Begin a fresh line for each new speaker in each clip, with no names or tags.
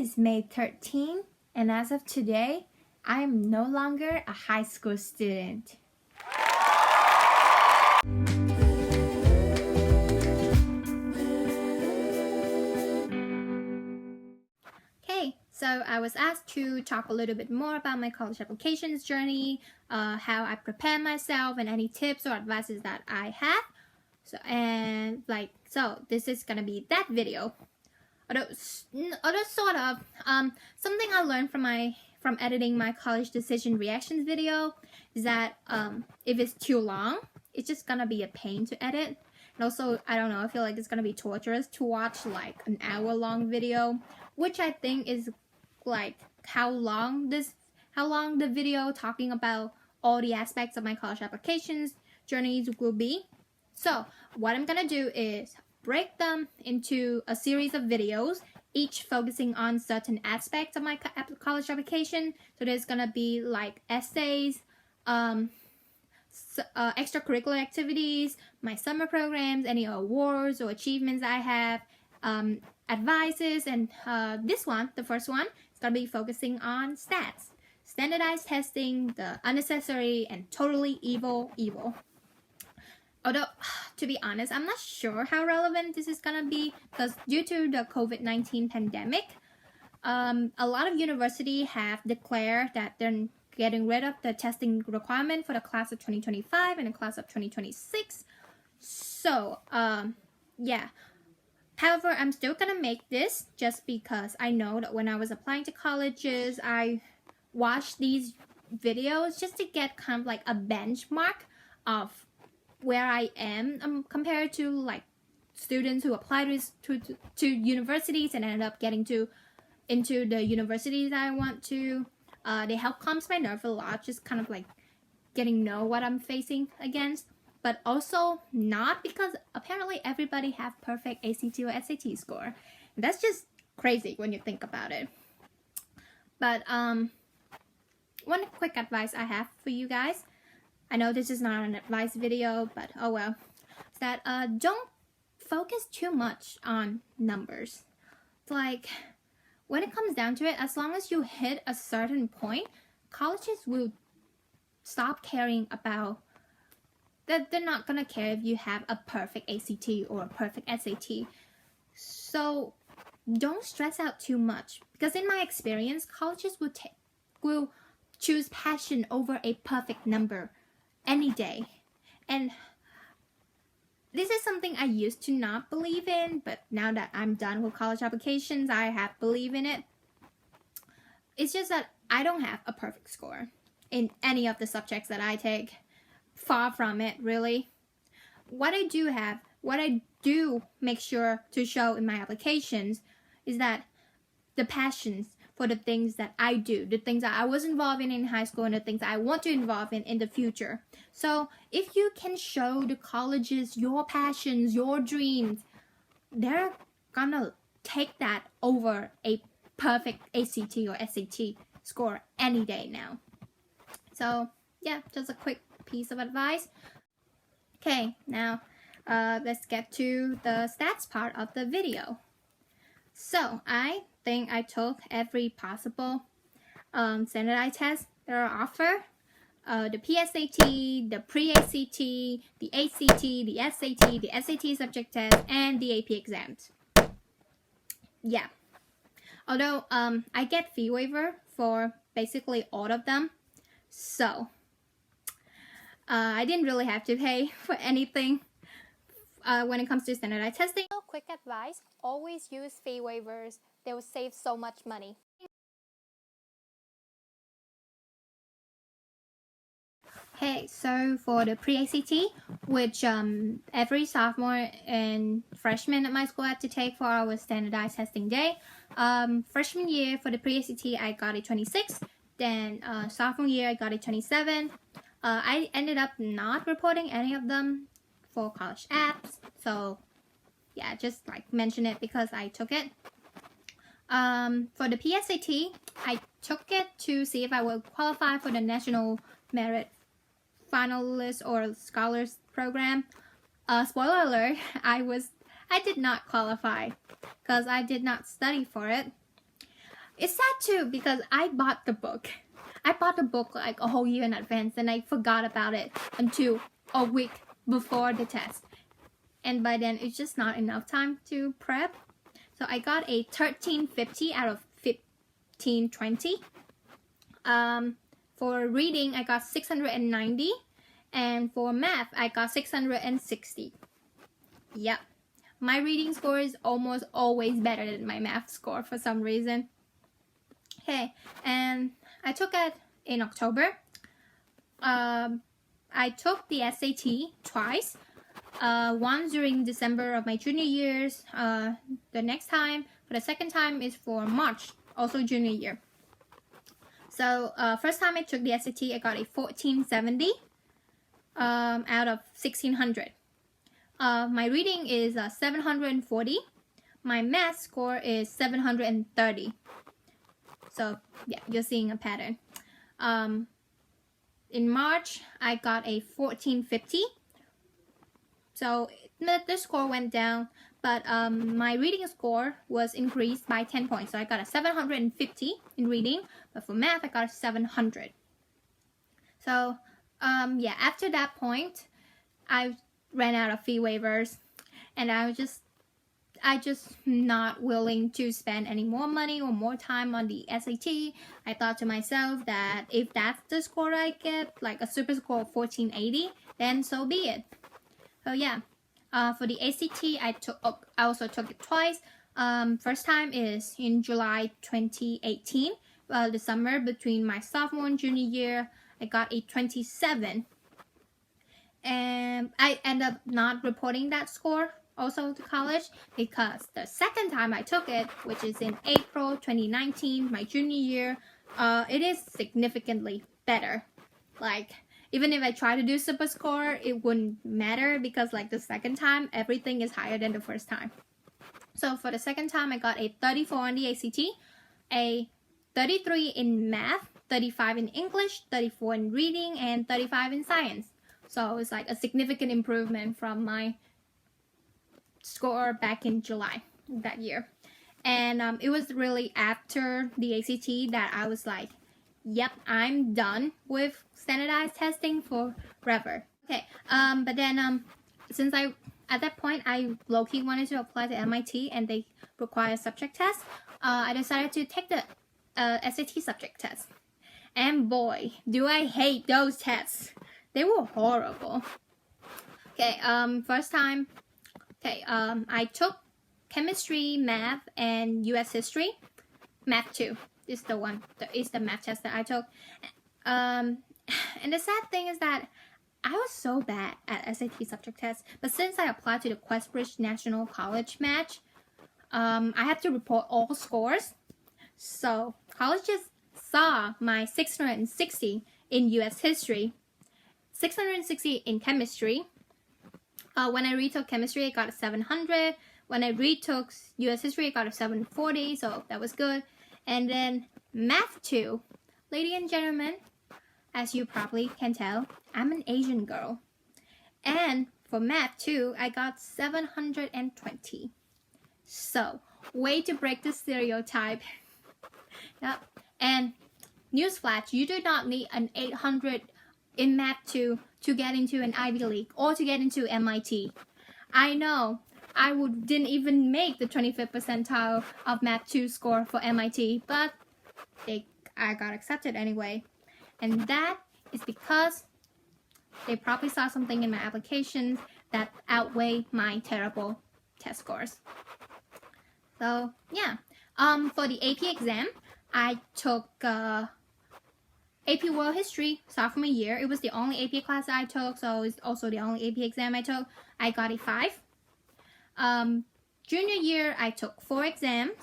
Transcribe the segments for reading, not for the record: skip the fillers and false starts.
is May 13, and as of today, I am no longer a high school student. Okay, so I was asked to talk a little bit more about my college applications journey, how I prepare myself, and any tips or advices that I have. So this is gonna be that video. Although sort of something I learned from editing my college decision reactions video is that if it's too long, it's just gonna be a pain to edit. And also, I don't know, I feel like it's gonna be torturous to watch like an hour-long video, which I think is like how long the video talking about all the aspects of my college applications journeys will be. So what I'm gonna do is break them into a series of videos, each focusing on certain aspects of my college application. So there's gonna be like essays, extracurricular activities, my summer programs, any awards or achievements I have, advices, and the first one, is gonna be focusing on stats, standardized testing, the unnecessary and totally evil. Although, to be honest, I'm not sure how relevant this is gonna be because due to the COVID-19 pandemic, a lot of universities have declared that they're getting rid of the testing requirement for the class of 2025 and the class of 2026. So, yeah. However, I'm still gonna make this just because I know that when I was applying to colleges, I watched these videos just to get kind of like a benchmark of where I am compared to like students who apply to universities and ended up getting into the universities that I want to. They help calms my nerve a lot, just kind of like getting to know what I'm facing against, but also not because apparently everybody have perfect ACT or SAT score. And that's just crazy when you think about it. But one quick advice I have for you guys, I know this is not an advice video, but oh well, is that don't focus too much on numbers. Like, when it comes down to it, as long as you hit a certain point, colleges will stop caring about that. They're not gonna care if you have a perfect ACT or a perfect SAT. So don't stress out too much, because in my experience, colleges will choose passion over a perfect number any day. And this is something I used to not believe in, but now that I'm done with college applications, I have believe in it. It's just that I don't have a perfect score in any of the subjects that I take. Far from it, really. What I do make sure to show in my applications is that the passions for the things that I do, the things that I was involved in high school, and the things that I want to involve in the future. So if you can show the colleges your passions, your dreams, they're gonna take that over a perfect ACT or SAT score any day now. So yeah, just a quick piece of advice. Okay, now let's get to the stats part of the video. So I think I took every possible standardized test that are offered. The PSAT, the pre-ACT, the ACT, the SAT, the SAT subject test, and the AP exams. Yeah. Although I get fee waiver for basically all of them. So I didn't really have to pay for anything when it comes to standardized testing.
So quick advice, always use fee waivers. They will save so much money.
Okay, so for the pre-ACT, which every sophomore and freshman at my school had to take for our standardized testing day. Freshman year for the pre-ACT, I got a 26. Then sophomore year, I got a 27. I ended up not reporting any of them for college apps. So yeah, just like mention it because I took it. For the PSAT, I took it to see if I would qualify for the National Merit Finalist or Scholars Program. Spoiler alert, I did not qualify because I did not study for it. it's sad too because I bought the book. I bought the book like a whole year in advance and I forgot about it until a week before the test. And by then it's just not enough time to prep. So I got a 1350 out of 1520. For reading, I got 690. And for math, I got 660. Yep. My reading score is almost always better than my math score for some reason. Okay, and I took it in October. I took the SAT twice. Once during December of my junior years. The next time, for the second time, is for March, also junior year. So first time I took the SAT, I got a 1470 out of 1600. My reading is 740. My math score is 730. So yeah, you're seeing a pattern. In March, I got a 1450. So the score went down, but my reading score was increased by 10 points. So I got a 750 in reading, but for math, I got a 700. So yeah, after that point, I ran out of fee waivers, and I just not willing to spend any more money or more time on the SAT. I thought to myself that if that's the score I get, like a super score of 1480, then so be it. So yeah, for the ACT, I also took it twice. First time is in July 2018. The summer between my sophomore and junior year, I got a 27. And I ended up not reporting that score also to college because the second time I took it, which is in April 2019, my junior year, it is significantly better. Like, even if I try to do super score, it wouldn't matter because like the second time, everything is higher than the first time. So for the second time, I got a 34 on the ACT, a 33 in math, 35 in English, 34 in reading, and 35 in science. So it's like a significant improvement from my score back in July that year. And it was really after the ACT that I was like, yep, I'm done with standardized testing forever. Okay, but then since at that point I low-key wanted to apply to MIT and they require subject tests, I decided to take the SAT subject test. And boy, do I hate those tests. They were horrible. Okay, first time, I took chemistry, math, and US history. Math 2 is the math test that I took. And the sad thing is that I was so bad at SAT subject tests, but since I applied to the Questbridge National College match, I had to report all scores. So colleges saw my 660 in US history, 660 in chemistry. When I retook chemistry, I got a 700. When I retook US history, I got a 740, so that was good. And then math 2, ladies and gentlemen, as you probably can tell, I'm an Asian girl. And for math 2, I got 720. So, way to break the stereotype. Yep. And newsflash, you do not need an 800 in math 2 to get into an Ivy League or to get into MIT. I know I didn't even make the 25th percentile of math 2 score for MIT, but I got accepted anyway. And that is because they probably saw something in my applications that outweigh my terrible test scores. So yeah, for the AP exam, I took AP World History sophomore year. It was the only AP class I took, so it's also the only AP exam I took. I got a 5. Junior year, I took 4 exams.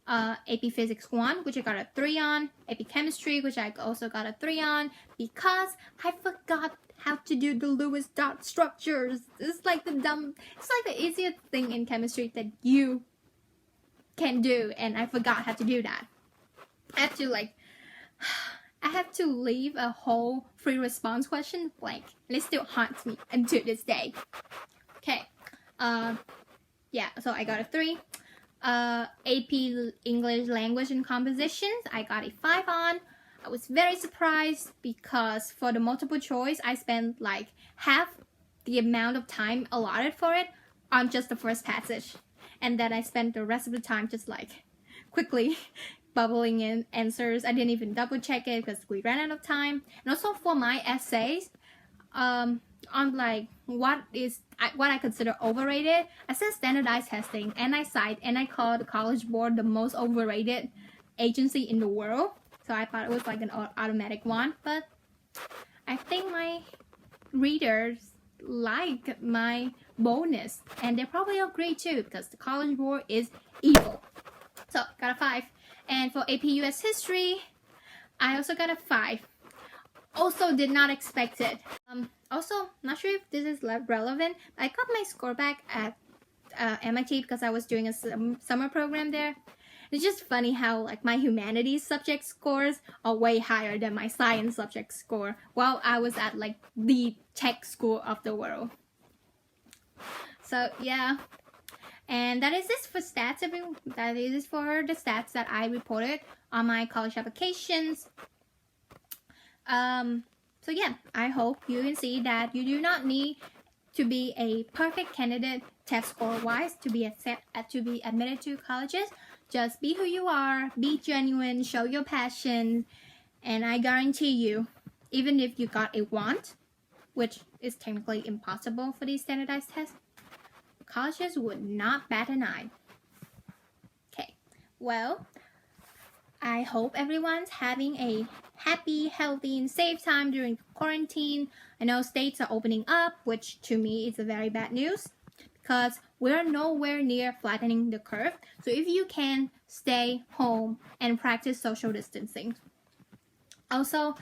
AP Physics 1, which I got a 3 on. AP Chemistry, which I also got a 3 on because I forgot how to do the Lewis dot structures. It's like the easiest thing in chemistry that you can do, and I forgot how to do that. I have to leave a whole free response question blank, and it still haunts me until this day. Okay, yeah, so I got a 3. AP English Language and Compositions, I got a 5 on. I was very surprised because for the multiple choice, I spent like half the amount of time allotted for it on just the first passage. And then I spent the rest of the time just like quickly bubbling in answers. I didn't even double check it because we ran out of time. And also for my essays, on like what I consider overrated, I said standardized testing, and I cite and I call the CollegeBoard the most overrated agency in the world. So I thought it was like an automatic one, but I think my readers like my boldness, and they probably agree too because the CollegeBoard is evil. So got a 5. And for AP US History, I also got a 5. Also did not expect it. Also, not sure if this is relevant, but I got my score back at MIT because I was doing a summer program there. It's just funny how like my humanities subject scores are way higher than my science subject score while I was at like the tech school of the world. So yeah, and that is it for stats. That is for the stats that I reported on my college applications. So yeah, I hope you can see that you do not need to be a perfect candidate test score wise to be admitted to colleges. Just be who you are, be genuine, show your passion, and I guarantee you, even if you got a want, which is technically impossible for these standardized tests, colleges would not bat an eye. Okay, well, I hope everyone's having a happy, healthy, and safe time during quarantine. I know states are opening up, which to me is a very bad news because we're nowhere near flattening the curve. So if you can, stay home and practice social distancing. Also,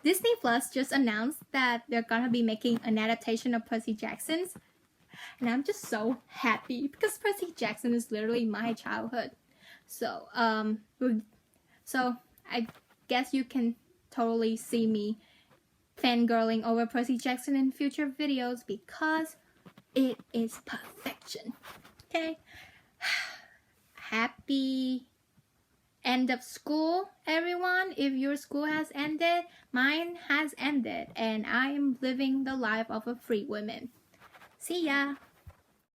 Disney Plus just announced that they're gonna be making an adaptation of Percy Jackson's, and I'm just so happy because Percy Jackson is literally my childhood. So I guess you can totally see me fangirling over Percy Jackson in future videos because it is perfection. Okay? Happy end of school, everyone. If your school has ended, mine has ended, and I am living the life of a free woman. See ya!